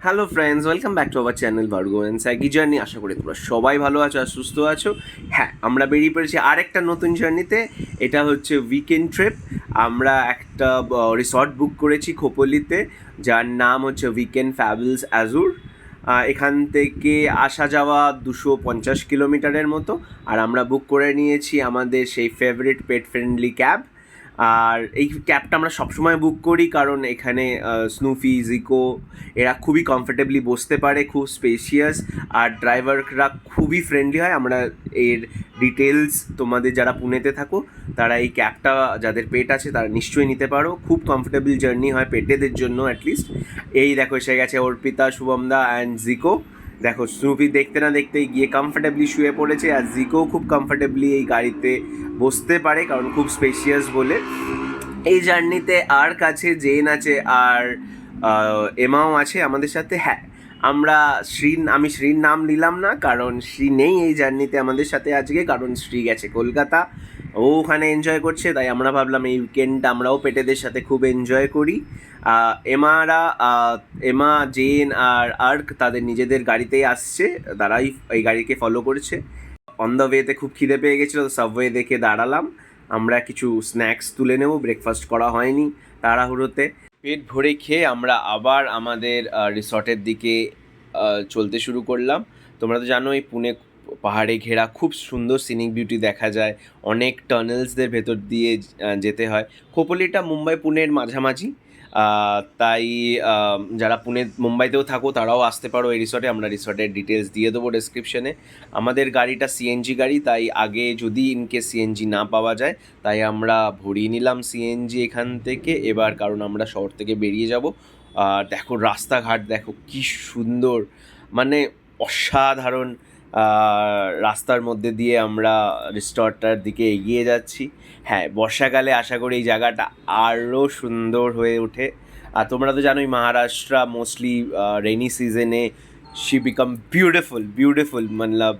Hello friends, welcome back to our channel Virgo and Saggy journey. আশা করি তোমরা সবাই ভালো আছো আর সুস্থ আছো। হ্যাঁ, আমরা বেরিয়ে পড়েছি আরেকটা নতুন জার্নিতে। এটা হচ্ছে উইকেন্ড ট্রিপ। আমরা একটা রিসর্ট বুক করেছি খোপলিতে, যার নাম হচ্ছে উইকেন্ড ফ্যাবলস অ্যাজুর। এখান থেকে আসা যাওয়া 250 কিলোমিটারের মতো। আর আমরা বুক করে নিয়েছি আমাদের সেই ফেভারিট পেট ফ্রেন্ডলি ক্যাব। আর এই ক্যাবটা আমরা সবসময় বুক করি, কারণ এখানে স্নুফি, জিকো এরা খুবই কমফোর্টেবলি বসতে পারে, খুব স্পেশিয়াস। আর ড্রাইভাররা খুবই ফ্রেন্ডলি হয়। আমরা এর ডিটেলস, তোমাদের যারা পুনেতে থাকো তারা এই ক্যাবটা, যাদের পেট আছে তারা নিশ্চয়ই নিতে পারো। খুব কমফোর্টেবল জার্নি হয় পেটেদের জন্য অ্যাটলিস্ট। এই দেখো এসে গেছে অর্পিতা, শুভমদা অ্যান্ড জিকো। দেখো স্নুপি দেখতে না দেখতেই গিয়ে কমফোর্টেবলি শুয়ে পড়েছে, আর জিকোও খুব কমফোর্টেবলি এই গাড়িতে বসতে পারে কারণ খুব স্পেশিয়াস বলে। এই জার্নিতে আর কাছে জেন আছে, আর এমাও আছে আমাদের সাথে। হ্যাঁ, আমি শ্রীর নাম নিলাম না কারণ শ্রী নেই এই জার্নিতে আমাদের সাথে আজকে, কারণ শ্রী গেছে কলকাতা। ও ওখানে এনজয় করছে, তাই আমরা ভাবলাম এই উইকেন্ডটা আমরাও পেটেদের সাথে খুব এনজয় করি। এমারা এমা, জেন আর আর্ক তাদের নিজেদের গাড়িতেই আসছে, তারাই এই গাড়িকে ফলো করছে। অন দ্য ওয়েতে খুব খিদে পেয়ে গেছিলো, তো সাবওয়ে দেখে দাঁড়ালাম। আমরা কিছু স্ন্যাক্স তুলে নেব, ব্রেকফাস্ট করা হয়নি তাড়াহুড়োতে। পেট ভরে খেয়ে আমরা আবার আমাদের রিসর্টের দিকে চলতে শুরু করলাম। তোমরা তো জানোই পুনে পাহাড়ে ঘেরা, খুব সুন্দর সিনিক বিউটি দেখা যায়। অনেক টানেলসদের ভেতর দিয়ে যেতে হয়। খোপলিটা মুম্বাই পুনের মাঝামাঝি। তাই যারা পুনে মুম্বাইতেও থাকো তারাও আসতে পারো এই রিসর্টে। আমরা রিসর্টের ডিটেলস দিয়ে দেবো ডেসক্রিপশনে। আমাদের গাড়িটা সিএনজি গাড়ি, তাই আগে যদি ইনকেস সিএনজি না পাওয়া যায় তাই আমরা ভরিয়ে নিলাম সিএনজি এখান থেকে এবার, কারণ আমরা শহর থেকে বেরিয়ে যাব। আর দেখো রাস্তাঘাট দেখো কি সুন্দর, মানে অসাধারণ। রাস্তার মধ্যে দিয়ে আমরা রিসর্টটার দিকে এগিয়ে যাচ্ছি। হ্যাঁ, বর্ষাকালে আশা করি এই জায়গাটা আরও সুন্দর হয়ে ওঠে। আর তোমরা তো জানোই মহারাষ্ট্র মোস্টলি রেনি সিজনে শি বিকাম বিউটিফুল বিউটিফুল, মতলব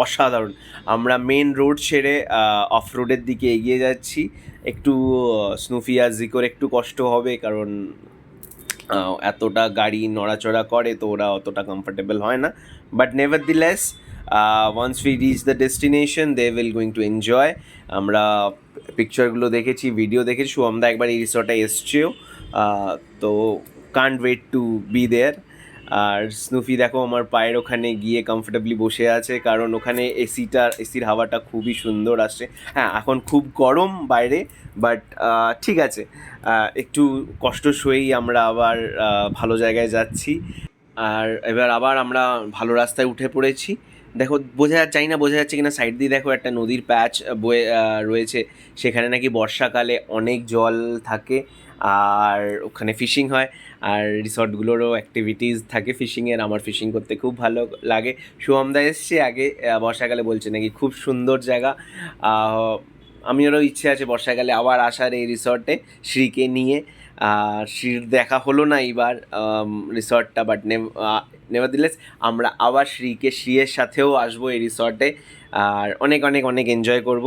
অসাধারণ। আমরা মেন রোড ছেড়ে অফ রোডের দিকে এগিয়ে যাচ্ছি। একটু স্নুফিয়া জিকোর একটু কষ্ট হবে, কারণ এতটা গাড়ি নড়াচড়া করে তো ওরা অতটা কমফোর্টেবল হয় না। But nevertheless, once we reach the destination they will going to enjoy. আমরা পিকচারগুলো দেখেছি, ভিডিও দেখেছি, আমরা একবার এই রিসর্টে এসছেও, তো can't wait to be there. আর স্নুফি দেখো আমার পায়ের ওখানে গিয়ে কমফোর্টেবলি বসে আছে, কারণ ওখানে এসির হাওয়াটা খুবই সুন্দর আসছে। হ্যাঁ, এখন খুব গরম বাইরে, বাট ঠিক আছে, একটু কষ্ট সয়েই আমরা আবার ভালো জায়গায় যাচ্ছি। আর এবার আবার আমরা ভালো রাস্তায় উঠে পড়েছি। দেখো বোঝা যাচ্ছে কিনা, সাইড দিয়ে দেখো একটা নদীর প্যাচ বয়ে রয়েছে। সেখানে নাকি বর্ষাকালে অনেক জল থাকে, আর ওখানে ফিশিং হয়। আর রিসর্টগুলোরও অ্যাক্টিভিটিস থাকে ফিশিংয়ের। আমার ফিশিং করতে খুব ভালো লাগে। শুভমদা এসছে আগে, বর্ষাকালে বলছে নাকি খুব সুন্দর জায়গা। আমারও ইচ্ছে আছে বর্ষাকালে আবার আসার এই রিসর্টে শ্রীকে নিয়ে। শ্রীর দেখা হলো না এইবার রিসর্টটা, বাট নেভারদিলেস আমরা আবার শ্রীয়ের সাথেও আসবো এই রিসর্টে। আর অনেক অনেক অনেক এনজয় করব।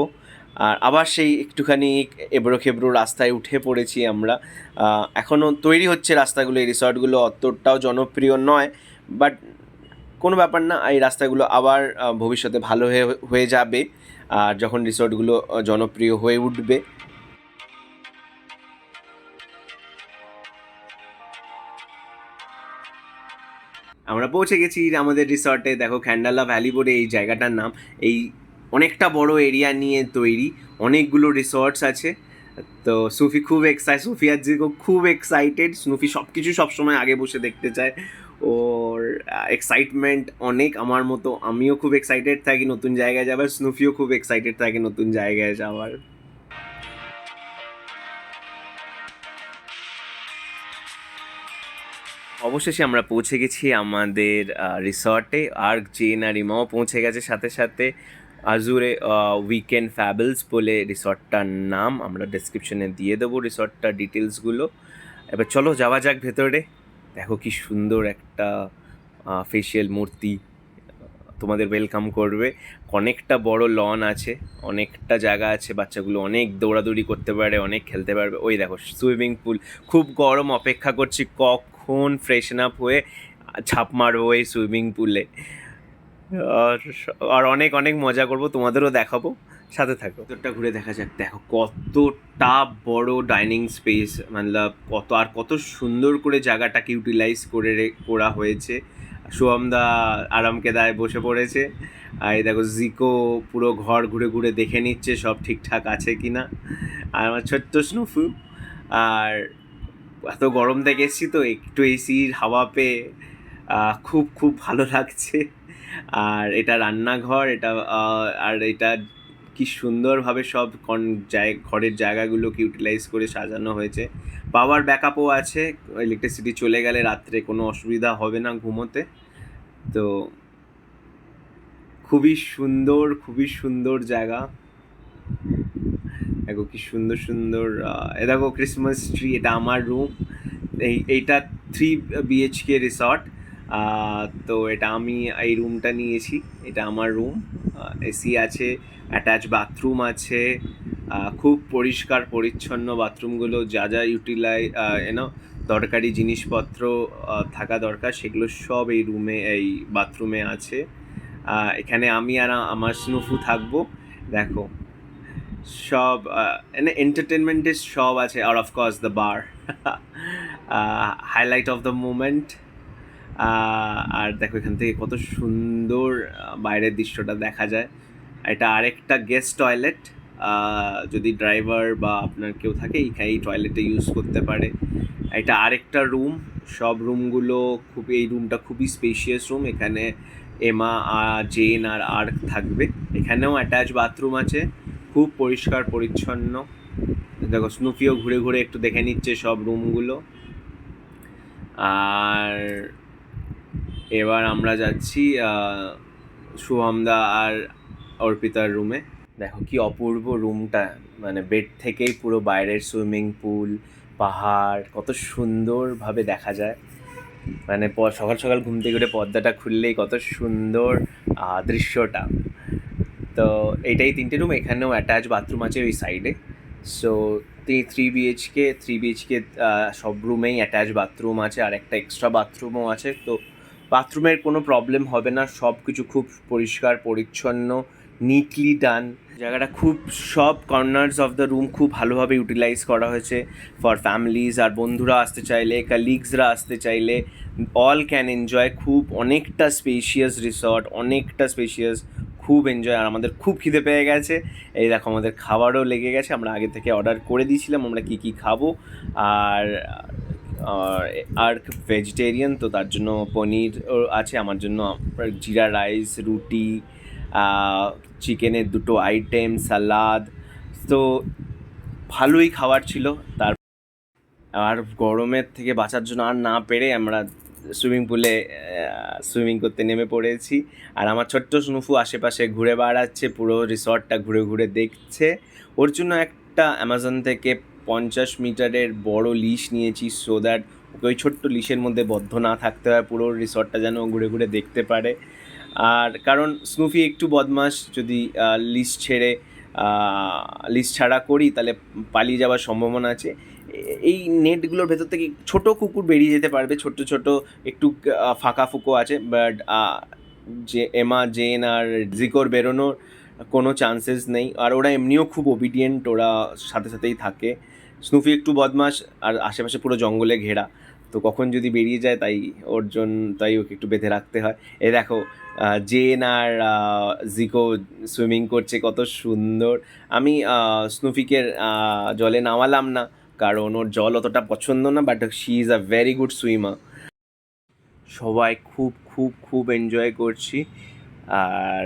আর আবার সেই একটুখানি এবড়ো খেবড়ো রাস্তায় উঠে পড়েছি আমরা। এখনও তৈরি হচ্ছে রাস্তাগুলো, এই রিসর্টগুলো অতটাও জনপ্রিয় নয়, বাট কোনো ব্যাপার না, এই রাস্তাগুলো আবার ভবিষ্যতে ভালো হয়ে যাবে আর যখন রিসর্টগুলো জনপ্রিয় হয়ে উঠবে। আমরা পৌঁছে গেছি আমাদের রিসর্টে। দেখো খ্যান্ডালা ভ্যালি বলে এই জায়গাটার নাম। এই অনেকটা বড় এরিয়া নিয়ে তৈরি, অনেকগুলো রিসর্টস আছে। তো সুফি আর জিকো খুব এক্সাইটেড। স্নুফি সব কিছু সবসময় আগে বসে দেখতে চায়, ওর এক্সাইটমেন্ট অনেক। আমার মতো আমিও খুব এক্সাইটেড থাকি নতুন জায়গায় যাবার, স্নুফিও খুব এক্সাইটেড থাকে নতুন জায়গায় যাওয়ার। অবশেষে আমরা পৌঁছে গেছি আমাদের রিসর্টে। আর জেন আর ইমাও পৌঁছে গেছে সাথে সাথে। আজুরে উইকেন্ড ফ্যাবলস বলে রিসর্টটার নাম, আমরা ডেসক্রিপশনে দিয়ে দেবো রিসর্টটার ডিটেলসগুলো। এবার চলো যাওয়া যাক ভেতরে। দেখো কি সুন্দর একটা ফেশিয়াল মূর্তি তোমাদের ওয়েলকাম করবে। অনেকটা বড় লন আছে, অনেকটা জায়গা আছে, বাচ্চাগুলো অনেক দৌড়াদৌড়ি করতে পারে, অনেক খেলতে পারবে। ওই দেখো সুইমিং পুল, খুব গরম, অপেক্ষা করছি কখন ফ্রেশন আপ হয়ে ঝাঁপ মারবো এই সুইমিং পুলে। আর আর অনেক অনেক মজা করব, তোমাদেরও দেখাবো, সাথে থাকো। ভেতরটা ঘুরে দেখা যাক। দেখো কতটা বড় ডাইনিং স্পেস, মতলব কত আর কত সুন্দর করে জায়গাটাকে ইউটিলাইজ করে করা হয়েছে। সোহমদা আরামকে দায় বসে পড়েছে, আর এই দেখো জিকো পুরো ঘর ঘুরে ঘুরে দেখে নিচ্ছে সব ঠিকঠাক আছে কি না। আর আমার ছোট্ট স্নুফু। আর এত গরম থেকে এসেছি তো একটু এসির হাওয়া পেয়ে খুব খুব ভালো লাগছে। আর এটা রান্নাঘর, এটা আর এটা কি সুন্দরভাবে সব ঘরের জায়গাগুলোকে ইউটিলাইজ করে সাজানো হয়েছে। পাওয়ার ব্যাকআপও আছে, ইলেকট্রিসিটি চলে গেলে রাত্রে কোনো অসুবিধা হবে না ঘুমোতে। তো খুবই সুন্দর জায়গা। দেখো কি সুন্দর সুন্দর, এ দেখো ক্রিসমাস ট্রি। এটা আমার রুম। এইটা 3 BHK রিসর্ট। তো এটা আমি এই রুমটা নিয়েছি, এটা আমার রুম। এসি আছে, অ্যাটাচ বাথরুম আছে, খুব পরিষ্কার পরিচ্ছন্ন বাথরুমগুলো। যা যা দরকারি জিনিসপত্র থাকা দরকার সেগুলো সব এই রুমে, এই বাথরুমে আছে। এখানে আমি আর আমার স্নুফু থাকবো। দেখো সব এন্টারটেনমেন্টের সব আছে, আর of course the bar, highlight of the moment. আর দেখো এখান থেকে কত সুন্দর বাইরের দৃশ্যটা দেখা যায়। এটা আরেকটা গেস্ট টয়লেট, যদি ড্রাইভার বা আপনার কেউ থাকে এই টয়লেটে ইউজ করতে পারে। এটা আরেকটা রুম। সব রুমগুলো এই রুমটা খুবই স্পেশিয়াস রুম। এখানে এমা, জেন আর আর্ক থাকবে। এখানেও অ্যাটাচ বাথরুম আছে, খুব পরিষ্কার পরিচ্ছন্ন। দেখো স্নুফিও ঘুরে ঘুরে একটু দেখে নিচ্ছে সব রুমগুলো। আর এবার আমরা যাচ্ছি শুভমদা আর অর্পিতার রুমে। দেখো কি অপূর্ব রুমটা, মানে বেড থেকেই পুরো বাইরের সুইমিং পুল, পাহাড় কত সুন্দরভাবে দেখা যায়। মানে সকাল সকাল ঘুম থেকে উঠে পর্দাটা খুললেই কত সুন্দর দৃশ্যটা। তো এইটাই 3টে রুম। এখানেও অ্যাটাচ বাথরুম আছে ওই সাইডে। সো 3 BHK সব রুমেই অ্যাটাচ বাথরুম আছে, আর একটা এক্সট্রা বাথরুমও আছে। তো বাথরুমের কোনো প্রবলেম হবে না, সব কিছু খুব পরিষ্কার পরিচ্ছন্ন, নিটলি ডান। জায়গাটা খুব, সব কর্নার্স অফ দ্য রুম খুব ভালোভাবে ইউটিলাইজ করা হয়েছে ফর ফ্যামিলিজ। আর বন্ধুরা আসতে চাইলে, কালিগসরা আসতে চাইলে অল ক্যান এনজয়। খুব অনেকটা স্পেশিয়াস রিসর্ট, অনেকটা স্পেশিয়াস, খুব এনজয়। আর আমাদের খুব খিদে পেয়ে গেছে, এই দেখো আমাদের খাবারও লেগে গেছে। আমরা আগে থেকে অর্ডার করে দিয়েছিলাম আমরা কী কী খাবো। আর আর ভেজিটেরিয়ান, তো তার জন্য পনির আছে, আমার জন্য জিরা রাইস, রুটি, চিকেনের 2টো আইটেম, সালাদ। তো ভালোই খাবার ছিল। আর গরমের থেকে বাঁচার জন্য আর না পেরে আমরা সুইমিং পুলে সুইমিং করতে নেমে পড়েছি। আর আমার ছোট্ট স্নুফু আশেপাশে ঘুরে বেড়াচ্ছে, পুরো রিসর্টটা ঘুরে ঘুরে দেখছে। ওর জন্য একটা অ্যামাজন থেকে 50 মিটারের বড় লিশ নিয়েছি, সো দ্যাট ওকে ওই ছোট্ট লিশের মধ্যে বদ্ধ না থাকতে হয়, পুরো রিসর্টটা যেন ঘুরে ঘুরে দেখতে পারে। আর কারণ স্নুফি একটু বদমাশ, যদি লিস্ট ছাড়া করি তাহলে পালিয়ে যাওয়ার সম্ভাবনা আছে। এই নেটগুলোর ভেতর থেকে ছোট কুকুর বেরিয়ে যেতে পারবে, ছোট ছোট একটু ফাঁকা ফুঁকো আছে, বাট যে এমা, জেন আর জিকোর বেরোনোর কোনো চান্সেস নেই। আর ওরা এমনিও খুব ওবিডিয়েন্ট, ওরা সাথে সাথেই থাকে। স্নুফি একটু বদমাশ, আর আশেপাশে পুরো জঙ্গলে ঘেরা, তো কখন যদি বেরিয়ে যায় তাই ওকে একটু বেঁধে রাখতে হয়। এ দেখো জেন আর জিকো সুইমিং করছে কত সুন্দর। আমি স্নুফিকে জলে নামালাম না, কারণ ওর জল অতটা পছন্দ না, but she is a very good swimmer. সবাই খুব খুব খুব এনজয় করছি। আর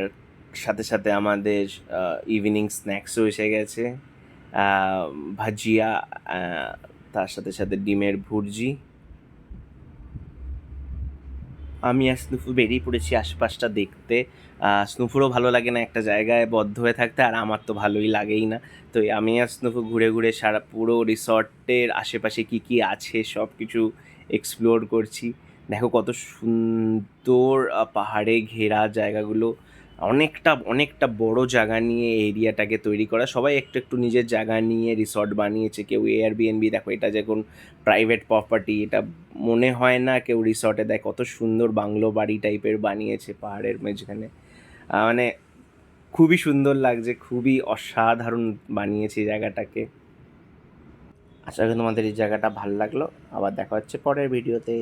সাথে সাথে আমাদের ইভিনিং স্ন্যাক্সও এসে গেছে, ভাজিয়া, তার সাথে সাথে ডিমের ভুর্জি। আমি আর স্নুফু বেরিয়ে পড়েছি আশপাশটা দেখতে। স্নুফুরও ভালো লাগে না একটা জায়গায় বদ্ধ হয়ে থাকতে, আর আমার তো ভালোই লাগেই না। তো আমি আর স্নুফু ঘুরে ঘুরে সারা পুরো রিসর্টের আশেপাশে কী কী আছে সব কিছু এক্সপ্লোর করছি। দেখো কত সুন্দর পাহাড়ে ঘেরা জায়গাগুলো। অনেকটা অনেকটা বড় জায়গা নিয়ে এরিয়াটাকে তৈরি করা, সবাই একটু একটু নিজের জায়গা নিয়ে রিসর্ট বানিয়েছে, কেউ এয়ারবিএনবি, দেখো এটা যখন প্রাইভেট প্রপার্টি, এটা মনে হয় না কেউ রিসর্টে দেয়, কত সুন্দর বাংলো বাড়ি টাইপের বানিয়েছে পাহাড়ের মাঝখানে। মানে খুবই সুন্দর লাগছে, খুবই অসাধারণ বানিয়েছে এই জায়গাটাকে। আশা করি তোমাদের এই জায়গাটা ভালো লাগলো। আবার দেখা হচ্ছে পরের ভিডিওতে।